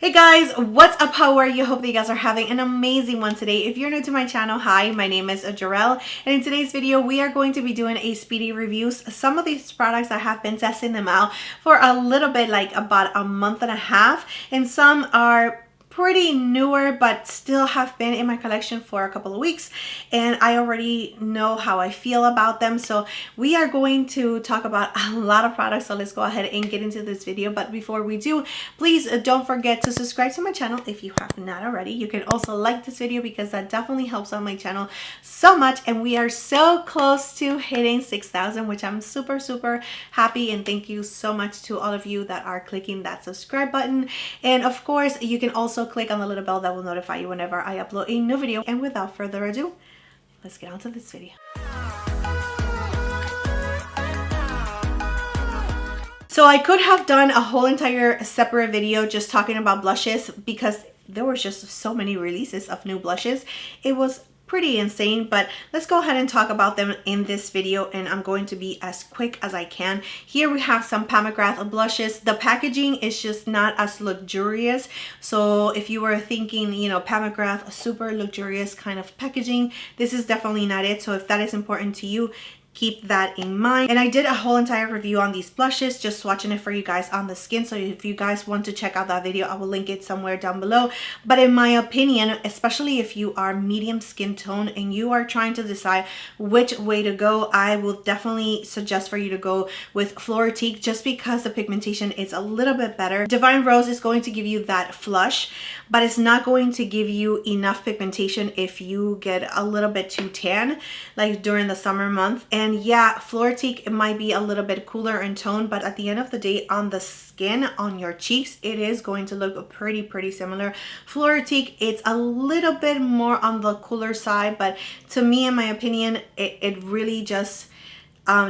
Hey guys, what's up? How are you? Hope that you guys are having an amazing one today. If you're new to my channel, hi, my name is Gerel, and in today's video we are going to be doing a speedy reviews. Some of these products I have been testing them out for a little bit, like about a month and a half, and some are pretty newer but still have been in my collection for a couple of weeks, and I already know how I feel about them. So we are going to talk about a lot of products, so let's go ahead and get into this video. But before we do, please don't forget to subscribe to my channel if you have not already. You can also like this video because that definitely helps out my channel so much, and we are so close to hitting 6,000, which I'm super happy, and thank you so much to all of you that are clicking that subscribe button. And of course, you can also click on the little bell that will notify you whenever I upload a new video. And without further ado, let's get on to this video. So I could have done a whole entire separate video just talking about blushes because there was just so many releases of new blushes. It was pretty insane, but let's go ahead and talk about them in this video, and I'm going to be as quick as I can. Here we have some McGrath blushes. The packaging is just not as luxurious, so if you were thinking, you know, McGrath super luxurious kind of packaging, this is definitely not it. So if that is important to you, keep that in mind. And I did a whole entire review on these blushes, just swatching it for you guys on the skin. So if you guys want to check out that video, I will link it somewhere down below. But in my opinion, especially if you are medium skin tone and you are trying to decide which way to go, I will definitely suggest for you to go with Floritique, just because the pigmentation is a little bit better. Divine Rose is going to give you that flush, but it's not going to give you enough pigmentation if you get a little bit too tan, like during the summer month. And yeah, Floritique, it might be a little bit cooler in tone, but at the end of the day, on the skin, on your cheeks, it is going to look pretty similar. Floritique, it's a little bit more on the cooler side, but to me, in my opinion, it really just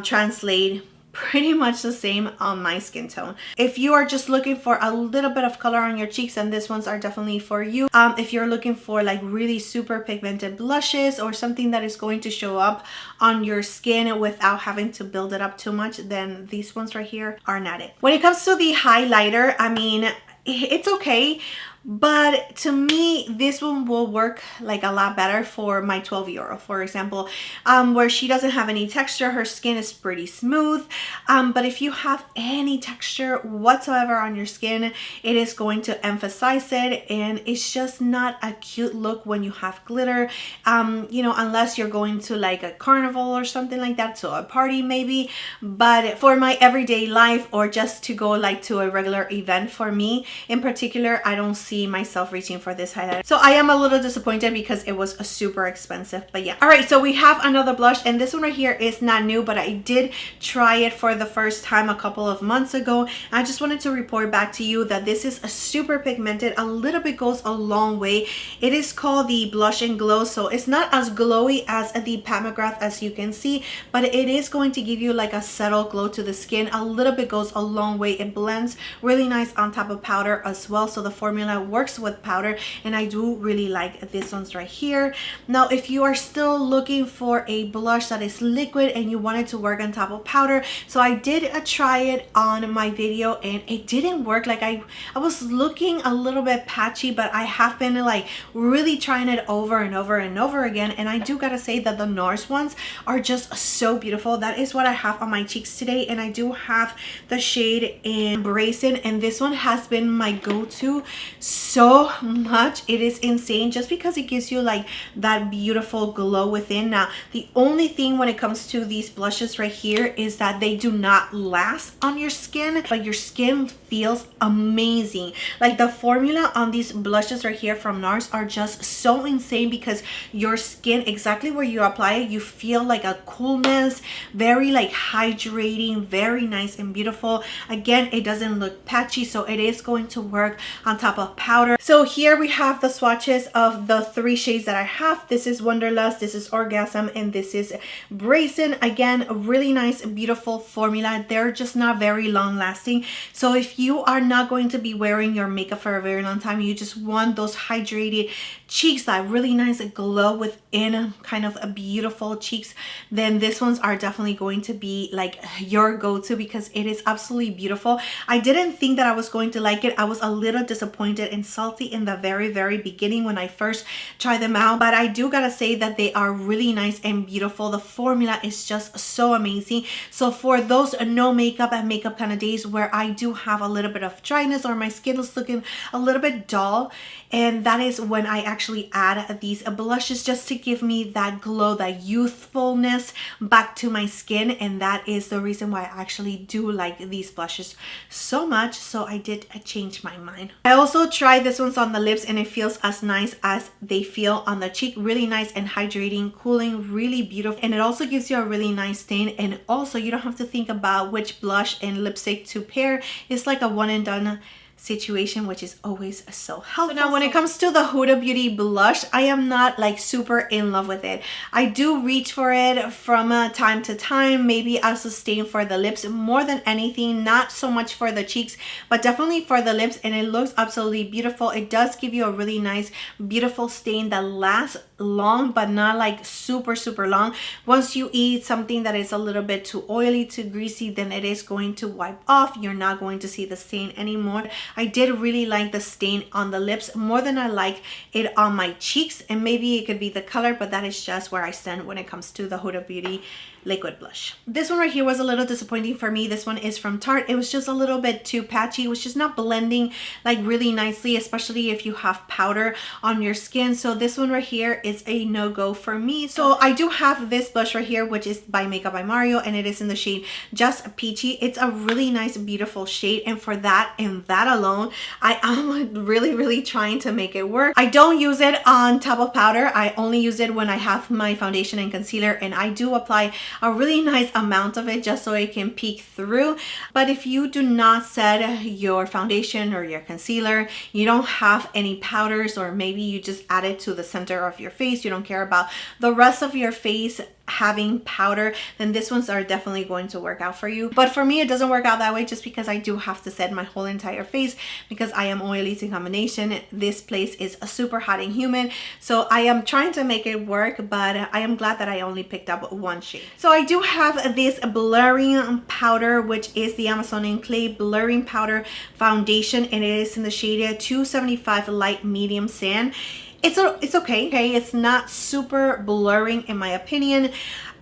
translates pretty much the same on my skin tone. If you are just looking for a little bit of color on your cheeks, and these ones are definitely for you. If you're looking for like really super pigmented blushes or something that is going to show up on your skin without having to build it up too much, then these ones right here are not it. When it comes to the highlighter, I mean, it's okay, but to me this one will work like a lot better for my 12-year-old, for example, where she doesn't have any texture. Her skin is pretty smooth, but if you have any texture whatsoever on your skin, it is going to emphasize it, and it's just not a cute look when you have glitter, you know, unless you're going to like a carnival or something like that, so a party maybe. But for my everyday life, or just to go like to a regular event, for me in particular, I don't see myself reaching for this highlighter. So I am a little disappointed because it was super expensive, but yeah. All right, so we have another blush, and this one right here is not new, but I did try it for the first time a couple of months ago. I just wanted to report back to you that this is a super pigmented. A little bit goes a long way. It is called the Blush and Glow, so it's not as glowy as the McGrath, as you can see, but it is going to give you like a subtle glow to the skin. A little bit goes a long way. It blends really nice on top of powder as well, so the formula works with powder, and I do really like this ones right here. Now if you are still looking for a blush that is liquid and you want it to work on top of powder, so I did try it on my video and it didn't work. Like I was looking a little bit patchy, but I have been like really trying it over and over again, and I do gotta say that the NARS ones are just so beautiful. That is what I have on my cheeks today, and I do have the shade Embracing, and this one has been my go-to so much. It is insane, just because it gives you like that beautiful glow within. Now the only thing when it comes to these blushes right here is that they do not last on your skin, but your skin feels amazing. Like the formula on these blushes right here from NARS are just so insane, because your skin, exactly where you apply it, you feel like a coolness, very like hydrating, very nice and beautiful. Again, it doesn't look patchy, so it is going to work on top of powder. So here we have the swatches of the three shades that I have. This is Wanderlust, this is Orgasm, and this is Brazen. Again, a really nice beautiful formula. They're just not very long lasting, so if you are not going to be wearing your makeup for a very long time, you just want those hydrated cheeks, that really nice glow within, kind of a beautiful cheeks, then these ones are definitely going to be like your go-to, because it is absolutely beautiful. I didn't think that I was going to like it. I was a little disappointed and salty in the very beginning when I first tried them out, but I do gotta say that they are really nice and beautiful. The formula is just so amazing. So for those no makeup and makeup kind of days where I do have a little bit of dryness or my skin is looking a little bit dull, and that is when I actually add these blushes just to give me that glow, that youthfulness back to my skin. And that is the reason why I actually do like these blushes so much. So I did change my mind. I also tried this one's on the lips and it feels as nice as they feel on the cheek. Really nice and hydrating, cooling, really beautiful. And it also gives you a really nice stain. And also you don't have to think about which blush and lipstick to pair. It's like a one and done situation, which is always so helpful. So now when it comes to the Huda Beauty blush, I am not like super in love with it. I do reach for it from time to time, maybe as a stain for the lips more than anything, not so much for the cheeks, but definitely for the lips. And it looks absolutely beautiful. It does give you a really nice, beautiful stain that lasts long, but not like super long. Once you eat something that is a little bit too oily, too greasy, then it is going to wipe off. You're not going to see the stain anymore. I did really like the stain on the lips more than I like it on my cheeks, and maybe it could be the color, but that is just where I stand when it comes to the Huda Beauty liquid blush. This one right here was a little disappointing for me. This one is from Tarte. It was just a little bit too patchy. It was just not blending like really nicely, especially if you have powder on your skin. So this one right here is a no-go for me. So I do have this blush right here, which is by Makeup by Mario, and it is in the shade Just Peachy. It's a really nice, beautiful shade, and for that and that alone, I am really trying to make it work. I don't use it on top of powder. I only use it when I have my foundation and concealer, and I do apply a really nice amount of it just so it can peek through. But if you do not set your foundation or your concealer, you don't have any powders, or maybe you just add it to the center of your face, you don't care about the rest of your face having powder, then this ones are definitely going to work out for you. But for me, it doesn't work out that way, just because I do have to set my whole entire face because I am oily to combination. This place is super hot and humid, so I am trying to make it work, but I am glad that I only picked up one shade. So I do have this blurring powder, which is the Amazonian Clay Blurring Powder Foundation, and it is in the shade 275 Light Medium Sand. It's okay. It's not super blurring in my opinion.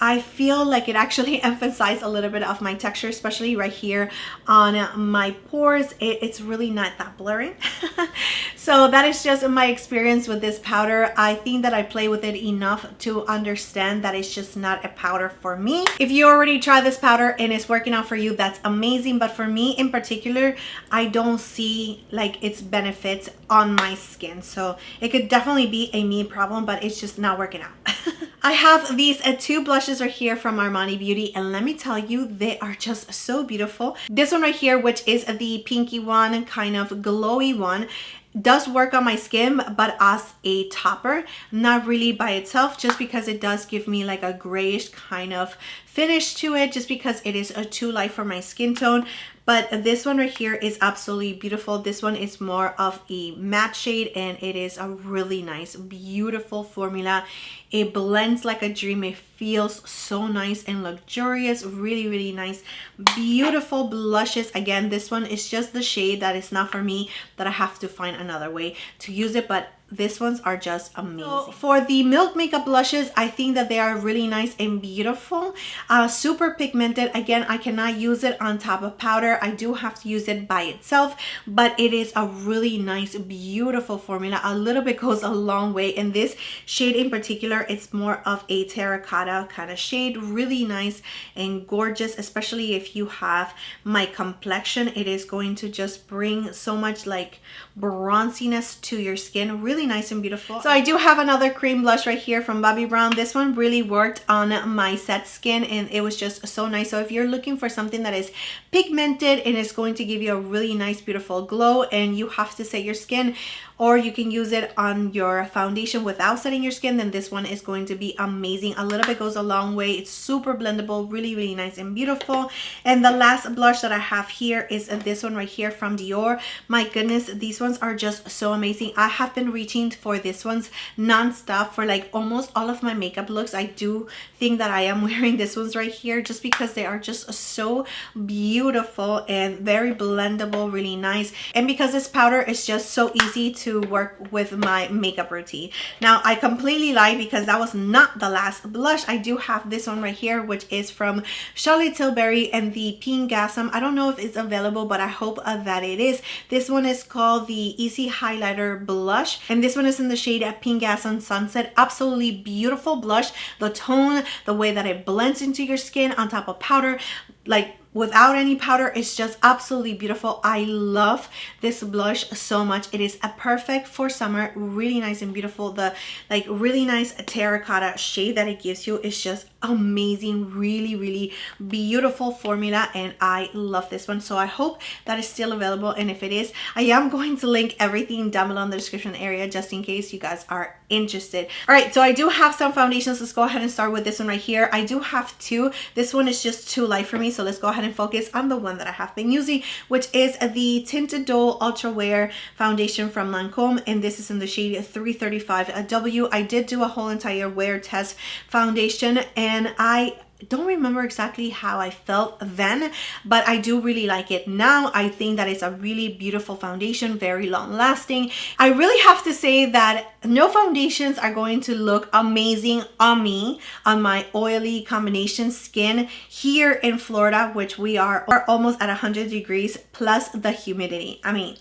I feel like it actually emphasized a little bit of my texture, especially right here on my pores. It's really not that blurry. So that is just my experience with this powder. I think that I play with it enough to understand that it's just not a powder for me. If you already tried this powder and it's working out for you, that's amazing. But for me in particular, I don't see like its benefits on my skin. So it could definitely be a me problem, but it's just not working out. I have these two blushes right here from Armani Beauty, and let me tell you, they are just so beautiful. This one right here, which is the pinky one, kind of glowy one, does work on my skin, but as a topper, not really by itself, just because it does give me like a grayish kind of finish to it, just because it is too light for my skin tone. But this one right here is absolutely beautiful. This one is more of a matte shade, and it is a really nice, beautiful formula. It blends like a dream. It feels so nice and luxurious. Really nice, beautiful blushes. Again, this one is just the shade that is not for me, that I have to find another way to use it, but these ones are just amazing. So for the Milk Makeup blushes, I think that they are really nice and beautiful. Super pigmented. Again, I cannot use it on top of powder. I do have to use it by itself, but it is a really nice, beautiful formula. A little bit goes a long way. In this shade in particular, it's more of a terracotta kind of shade. Really nice and gorgeous, especially if you have my complexion. It is going to just bring so much like bronziness to your skin. Really nice and beautiful. So I do have another cream blush right here from Bobbi Brown. This one really worked on my set skin, and it was just so nice. So if you're looking for something that is pigmented and is going to give you a really nice, beautiful glow, and you have to set your skin, or you can use it on your foundation without setting your skin, then this one is going to be amazing. A little bit goes a long way. It's super blendable, really nice and beautiful. And the last blush that I have here is this one right here from Dior. My goodness, these ones are just so amazing. I have been reaching reaching for this one's non-stop for like almost all of my makeup looks. I do think that I am wearing this ones right here just because they are just so beautiful and very blendable, really nice. And because this powder is just so easy to work with my makeup routine. Now I completely lied because that was not the last blush. I do have this one right here, which is from Charlotte Tilbury and the Pink Gasm. I don't know if it's available, but I hope that it is. This one is called the Easy Highlighter Blush, and this one is in the shade Pink Gasm Sunset. Absolutely beautiful blush. The tone, the way that it blends into your skin on top of powder, like without any powder, it's just absolutely beautiful. I love this blush so much. It is a perfect for summer, really nice and beautiful. The like really nice terracotta shade that it gives you is just amazing, really beautiful formula, and I love this one. So I hope that is still available, and if it is, I am going to link everything down below in the description area just in case you guys are interested. All right, so I do have some foundations. Let's go ahead and start with this one right here. I do have two. This one is just too light for me, so let's go ahead and focus on the one that I have been using, which is the Tinted Dull Ultra Wear Foundation from Lancome, and this is in the shade 335W. I did do a whole entire wear test foundation, and I don't remember exactly how I felt then, but I do really like it now. I think that it's a really beautiful foundation, very long lasting. I really have to say that no foundations are going to look amazing on me, on my oily combination skin here in Florida, which we are almost at 100 degrees plus the humidity. I mean,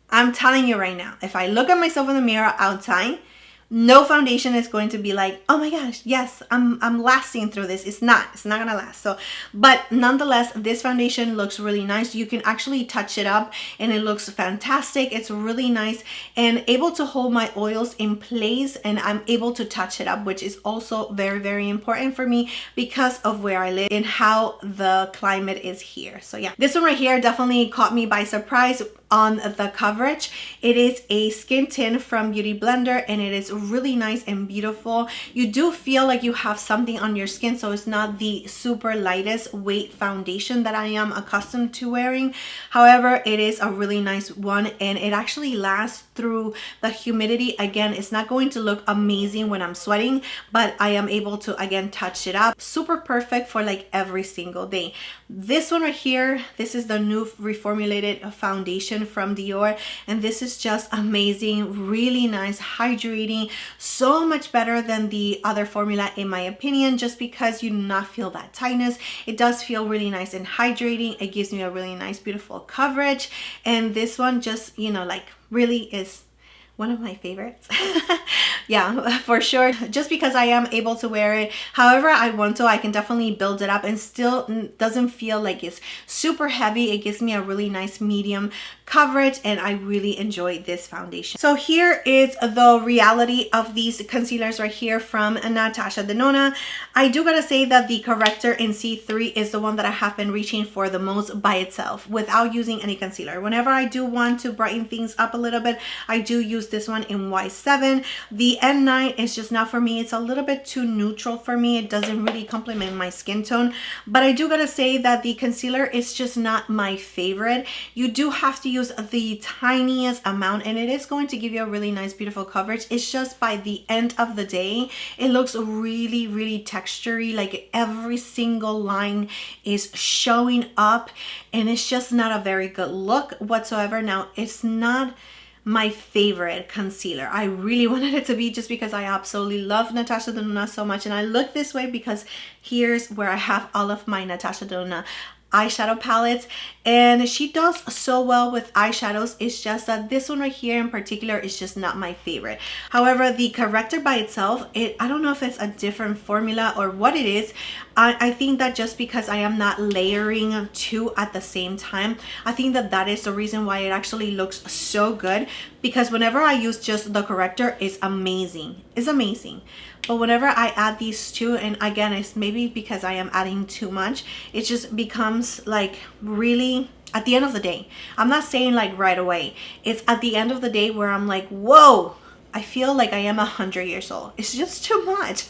I'm telling you right now, if I look at myself in the mirror outside, no foundation is going to be like, oh my gosh, yes, I'm lasting through this. It's not gonna last. So, but nonetheless, this foundation looks really nice. You can actually touch it up and it looks fantastic. It's really nice and able to hold my oils in place, and I'm able to touch it up, which is also very important for me because of where I live and how the climate is here. So yeah, this one right here definitely caught me by surprise on the coverage. It is a skin tint from Beauty Blender, and it is really nice and beautiful. You do feel like you have something on your skin, so it's not the super lightest weight foundation that I am accustomed to wearing. However, it is a really nice one, and it actually lasts through the humidity. Again, it's not going to look amazing when I'm sweating, but I am able to again touch it up. Super perfect for like every single day. This one right here, this is the new reformulated foundation from Dior, and this is just amazing, really nice, hydrating, so much better than the other formula in my opinion, just because you do not feel that tightness. It does feel really nice and hydrating. It gives me a really nice beautiful coverage, and this one just, you know, like really is one of my favorites. Yeah, for sure, just because I am able to wear it however I want to. I can definitely build it up and still doesn't feel like it's super heavy. It gives me a really nice medium coverage, and I really enjoy this foundation. So here is the reality of these concealers right here from Natasha Denona. I do gotta say that the corrector in C3 is the one that I have been reaching for the most by itself without using any concealer. Whenever I do want to brighten things up a little bit, I do use this one in Y7. The N9 is just not for me. It's a little bit too neutral for me. It doesn't really complement my skin tone, but I do gotta say that the concealer is just not my favorite. You do have to use the tiniest amount, and it is going to give you a really nice beautiful coverage. It's just by the end of the day, it looks really textury, like every single line is showing up, and it's just not a very good look whatsoever. Now, it's not my favorite concealer. I really wanted it to be, just because I absolutely love Natasha Denona so much, and I look this way because here's where I have all of my Natasha Denona eyeshadow palettes, and she does so well with eyeshadows. It's just that this one right here in particular is just not my favorite. However, the corrector by itself, I don't know if it's a different formula or what it is. I think that just because I am not layering two at the same time, I think that that is the reason why it actually looks so good, because whenever I use just the corrector, it's amazing. It's amazing. But whenever I add these two, and again, it's maybe because I am adding too much, it just becomes like really, at the end of the day, I'm not saying like right away, it's at the end of the day where I'm like, whoa, I feel like I am 100 years old. It's just too much.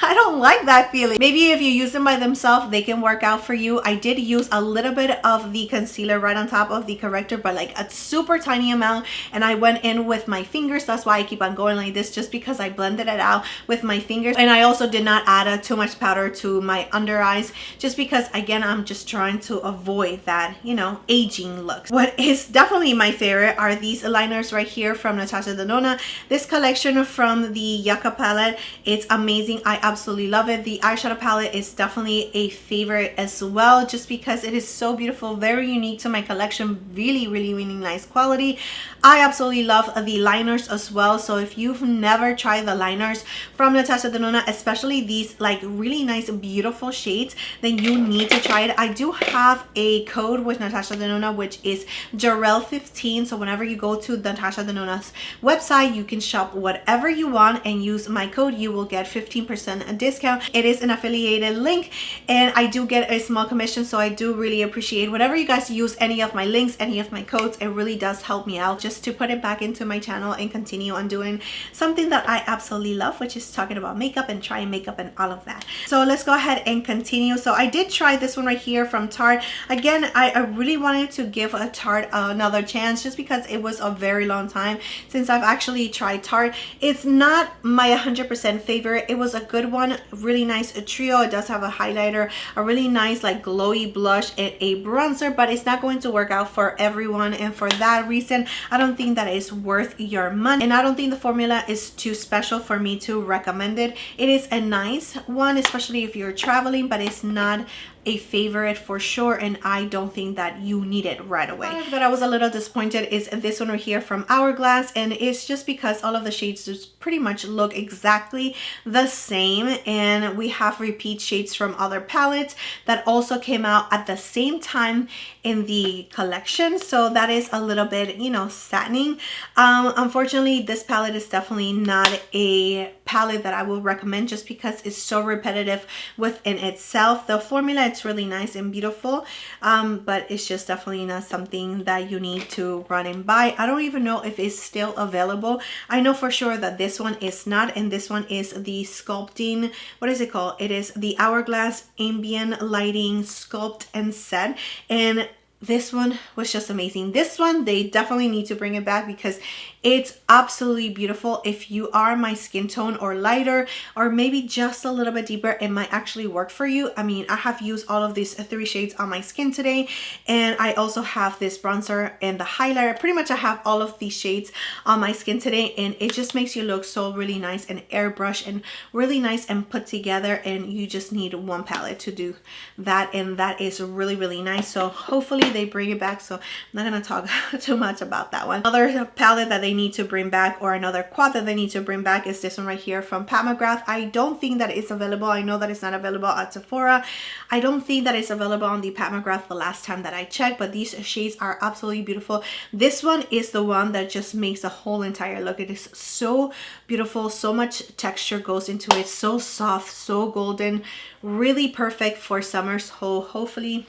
I don't like that feeling. Maybe if you use them by themselves, they can work out for you. I did use a little bit of the concealer right on top of the corrector, but like a super tiny amount, and I went in with my fingers. That's why I keep on going like this, just because I blended it out with my fingers. And I also did not add too much powder to my under eyes, just because again, I'm just trying to avoid that, you know, aging look. What is definitely my favorite are these liners right here from Natasha Denona. This collection from the Yucca palette, it's amazing. I absolutely love it. The eyeshadow palette is definitely a favorite as well, just because it is so beautiful, very unique to my collection, really nice quality. I absolutely love the liners as well. So if you've never tried the liners from Natasha Denona, especially these like really nice beautiful shades, then you need to try it. I do have a code with Natasha Denona, which is Gerel15. So whenever you go to Natasha Denona's website, you can shop whatever you want and use my code. You will get 15% discount. It is an affiliated link, and I do get a small commission, so I do really appreciate whenever you guys use any of my links, any of my codes. It really does help me out just to put it back into my channel and continue on doing something that I absolutely love, which is talking about makeup and trying makeup and all of that. So let's go ahead and continue. So I did try this one right here from Tarte. Again, I really wanted to give a Tarte another chance, just because it was a very long time since I've actually tried Tarte. It's not my 100% favorite. It was a good one, really nice trio. It does have a highlighter, a really nice like glowy blush, and a bronzer, but it's not going to work out for everyone, and for that reason I don't think that it's worth your money, and I don't think the formula is too special for me to recommend it. It is a nice one, especially if you're traveling, but it's not a favorite for sure, and I don't think that you need it right away. But I was a little disappointed is this one right here from Hourglass, and it's just because all of the shades just pretty much look exactly the same, and we have repeat shades from other palettes that also came out at the same time in the collection, so that is a little bit, you know, saddening. Unfortunately, this palette is definitely not a palette that I will recommend, just because it's so repetitive within itself. The formula, it's really nice and beautiful, but it's just definitely not something that you need to run and buy. I don't even know if it's still available. I know for sure that this one is not, and this one is the sculpting, what is it called? It is the Hourglass Ambient Lighting Sculpt and Set, and this one was just amazing. This one, they definitely need to bring it back, because it's absolutely beautiful. If you are my skin tone or lighter, or maybe just a little bit deeper, it might actually work for you. I mean, I have used all of these 3 shades on my skin today, and I also have this bronzer and the highlighter. Pretty much I have all of these shades on my skin today, and it just makes you look so really nice and airbrush and really nice and put together, and you just need one palette to do that, and that is really nice. So hopefully they bring it back, so I'm not gonna talk too much about that one. Another palette that they need to bring back, or another quad that they need to bring back, is this one right here from McGrath. I don't think that it's available. I know that it's not available at Sephora. I don't think that it's available on the McGrath the last time that I checked, but these shades are absolutely beautiful. This one is the one that just makes the whole entire look. It is so beautiful, so much texture goes into it, so soft, so golden, really perfect for summer. So hopefully,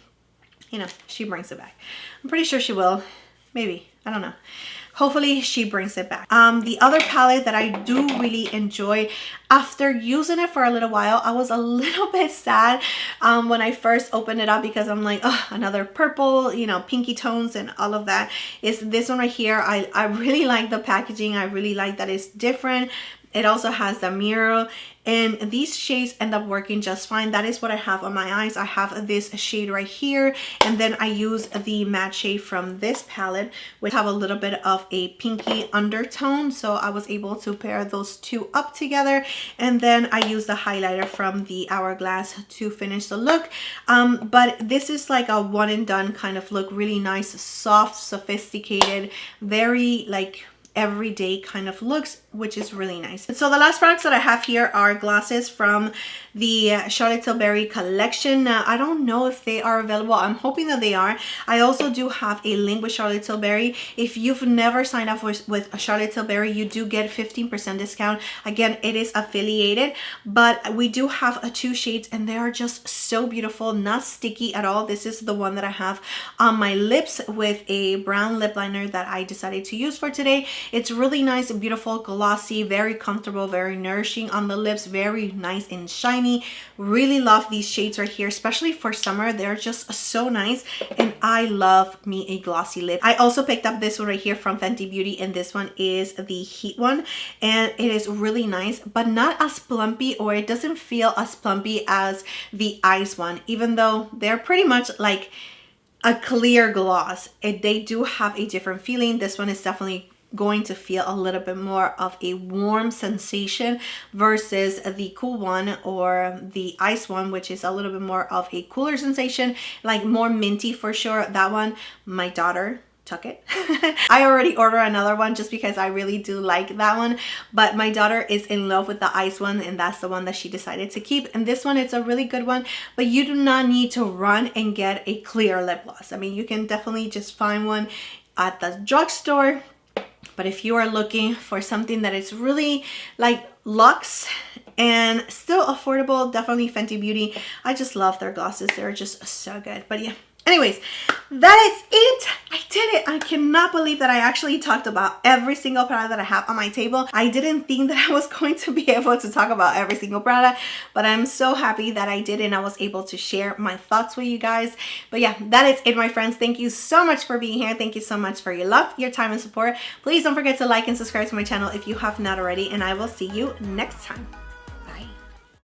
you know, she brings it back. I'm pretty sure she will. Maybe, I don't know. Hopefully she brings it back. The other palette that I do really enjoy, after using it for a little while, I was a little bit sad when I first opened it up, because I'm like, oh, another purple, you know, pinky tones and all of that, is this one right here. I really like the packaging. I really like that it's different. It also has the mirror, and these shades end up working just fine. That is what I have on my eyes. I have this shade right here, and then I use the matte shade from this palette, which have a little bit of a pinky undertone, so I was able to pair those two up together. And then I use the highlighter from the Hourglass to finish the look. But this is like a one and done kind of look, really nice, soft, sophisticated, very like everyday kind of looks, which is really nice. So the last products that I have here are glasses from the Charlotte Tilbury collection. Now, I don't know if they are available. I'm hoping that they are. I also do have a link with Charlotte Tilbury. If you've never signed up with Charlotte Tilbury, you do get 15% discount. Again, it is affiliated, but we do have 2 shades, and they are just so beautiful, not sticky at all. This is the one that I have on my lips with a brown lip liner that I decided to use for today. It's really nice and beautiful, glossy, very comfortable, very nourishing on the lips, very nice and shiny. Really love these shades right here, especially for summer. They're just so nice, and I love me a glossy lip. I also picked up this one right here from Fenty Beauty, and this one is the Heat one, and it is really nice, but not as plumpy, or it doesn't feel as plumpy as the Ice one, even though they're pretty much like a clear gloss. They do have a different feeling. This one is definitely going to feel a little bit more of a warm sensation versus the Cool one or the Ice one, which is a little bit more of a cooler sensation, like more minty for sure. That one, my daughter took it. I already ordered another one just because I really do like that one, but my daughter is in love with the Ice one, and that's the one that she decided to keep. And this one, it's a really good one, but you do not need to run and get a clear lip gloss. I mean, you can definitely just find one at the drugstore, but if you are looking for something that is really like luxe and still affordable, definitely Fenty Beauty. I just love their glosses. They're just so good. But yeah, anyways, that is it. I did it. I cannot believe that I actually talked about every single product that I have on my table. I didn't think that I was going to be able to talk about every single product, but I'm so happy that I did, and I was able to share my thoughts with you guys. But yeah, that is it, my friends. Thank you so much for being here. Thank you so much for your love, your time, and support. Please don't forget to like and subscribe to my channel if you have not already, and I will see you next time.